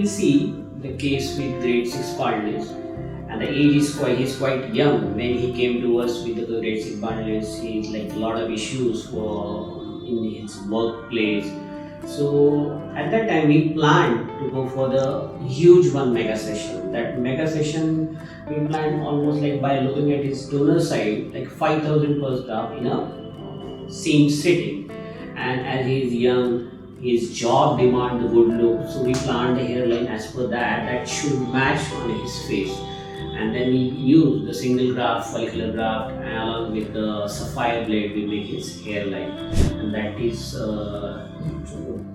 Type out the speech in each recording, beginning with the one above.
will see the case with grade 6 Faultless, and the age is he's quite young when he came to us with the grade 6 Faultless. He's like a lot of issues in his workplace. So at that time we planned to go for the huge one mega session. That mega session we planned almost like by looking at his donor side, like 5,000 per staff in a same sitting. And as he is young, his job demand the good look, so we planned the hairline as per that should match on his face. And then we use the single graft, follicular graft, and along with the SAPPHIRE blade, we make his hairline, and that is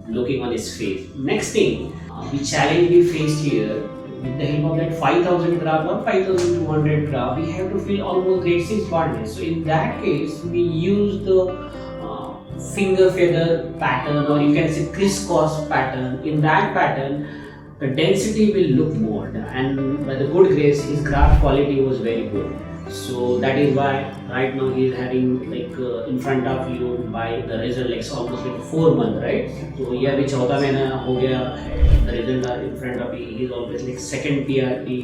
looking on his face. Next thing, the challenge we faced here, with the help of that 5,000 graft or 5,200 graft, we have to fill almost grade 6 Faultless. So in that case, we use the finger feather pattern, or you can say crisscross pattern. In that pattern, the density will look more, and by the good grace, his graft quality was very good. So that is why right now he is having like in front of you by the result, like almost like 4 months, right? So yeah, which चौथा महीना हो गया, the result are in front of you. He is always like second PRP.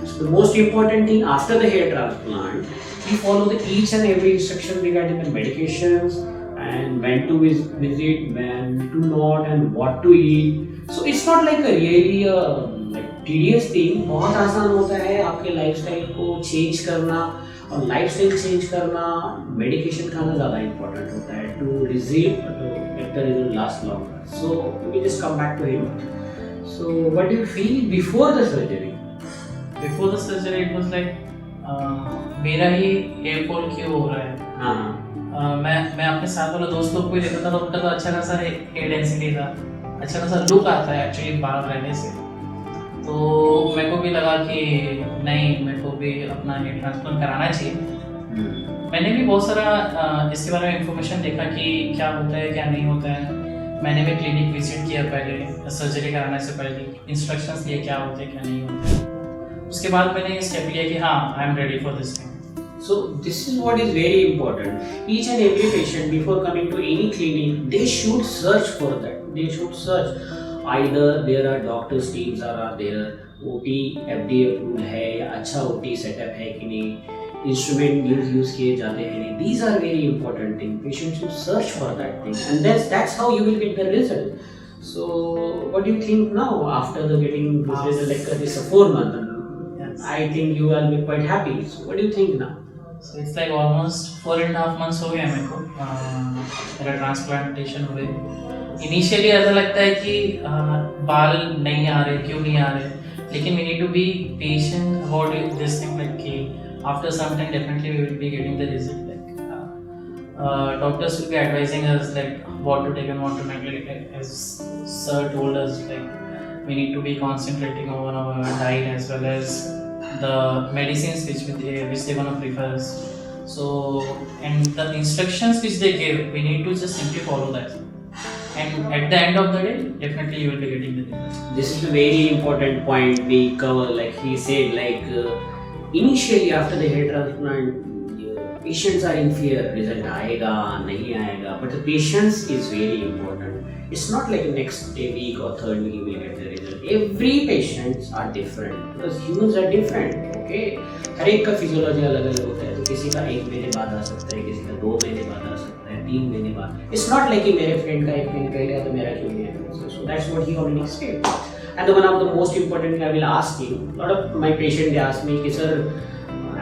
So the most important thing after the hair transplant, we follow each and every instruction regarding the medications and when to visit, when to not, and what to eat. So it's not like a really like tedious thing. बहुत आसान होता है आपके lifestyle को change करना, और lifestyle change करना, medication खाना ज़्यादा इम्पोर्टेंट होता है to receive to get the result last longer. So we just come back to him. So what do you feel before the surgery? Before the surgery it was like मेरा ही hair fall क्यों हो रहा है. हाँ. मैं अपने साथ वाले दोस्त लोग को ही देखता था, तो उनका तो अच्छा खासा हेयर डेंसिटी था, अच्छा खासा लुक आता है एक्चुअली बाल रहने से. तो मेरे को भी लगा कि नहीं, मेरे को भी अपना हेयर ट्रांसप्लांट कराना चाहिए. मैंने भी बहुत सारा इसके बारे में इंफॉर्मेशन देखा कि क्या होता है क्या नहीं होता है. मैंने भी क्लिनिक विजिट किया पहले सर्जरी कराने से पहले, इंस्ट्रक्शंस लिए क्या होते हैं क्या नहीं होते. उसके बाद मैंने स्टेप लिया कि हाँ, I am ready for this thing. So this is what is very important. Each and every patient before coming to any clinic, they should search for that. They should search. Either there are doctors teams are there, OT FDA approved है या अच्छा OT setup है कि नहीं, instrument use किए जाते हैं नहीं. These are very important things. Patients should search for that thing, and that's how you will get the result. So what do you think now after the getting this result, like this 4 month? Yes. I think you will be quite happy. So what do you think now? So it's like almost 4.5 months हो गया मेरे को मेरा transplantation हुए. Initially ऐसा लगता है कि बाल नहीं आ रहे, क्यों नहीं आ रहे, लेकिन we need to be patient about this thing, like कि after some time definitely we will be getting the result. Like doctors will be advising us like what to take and what to not. Like as sir told us, like we need to be concentrating on our diet as well as the medicines which they want to prefer us. So and the instructions which they give, we need to just simply follow that. And at the end of the day, definitely you will be getting the result. This is a very important point we cover. Like he said, like initially after the hair transplant, patients are in fear. Result आएगा नहीं आएगा, but the patience is very important. It's not like next week or third week you will get the result. Every patients are different because humans are different. Okay, हर एक का physiology अलग अलग होता है. तो किसी का 1 महीने बाद आ सकता है, किसी का 2 महीने बाद आ सकता है, 3 महीने बाद. It's not like कि मेरे फ्रेंड का 1 महीने पहले आया तो मेरा क्यों नहीं आया. So that's what he already said. And the one of the most important thing I will ask you. A lot of my patient they ask me कि sir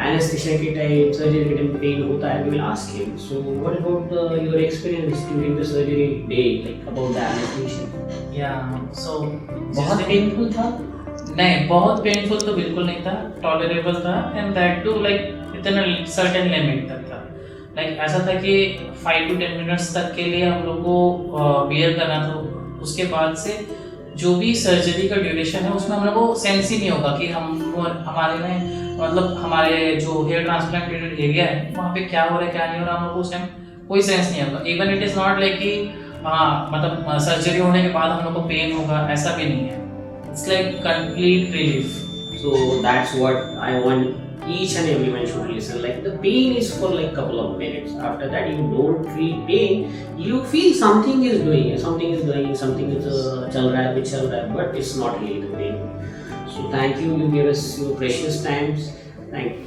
anesthesia के टाइम सर्जरी के टाइम पेन होता है. We will ask him. So what about your experience during the surgery day, like about the anesthesia? Yeah. So बहुत painful था? नहीं, बहुत painful तो बिल्कुल नहीं था, टॉलरेबल था, एंड दैट टू लाइक इतना सर्टेन लिमिट तक था. लाइक ऐसा था कि 5 to 10 मिनट्स तक के लिए हम लोग को बियर करना था. उसके बाद से जो भी सर्जरी का ड्यूरेशन है उसमें हम लोग को सेंस ही नहीं होगा कि हमारे में मतलब हमारे जो हेयर ट्रांसप्लांटेड एरिया है वहाँ पे क्या हो रहा है क्या नहीं हो रहा, हम लोग को उस टाइम कोई सेंस नहीं होगा. Even it is not like कि हाँ मतलब सर्जरी होने के बाद हम लोग को पेन होगा, ऐसा भी नहीं है. It's like complete relief. So that's what I want each and everyone should listen. Like the pain is for like couple of minutes. After that, you don't feel pain. You feel something is doing, something is doing, something is chal raha hai, which chal raha hai, but it's not really the pain. So thank you. You gave us your precious times. Thank you.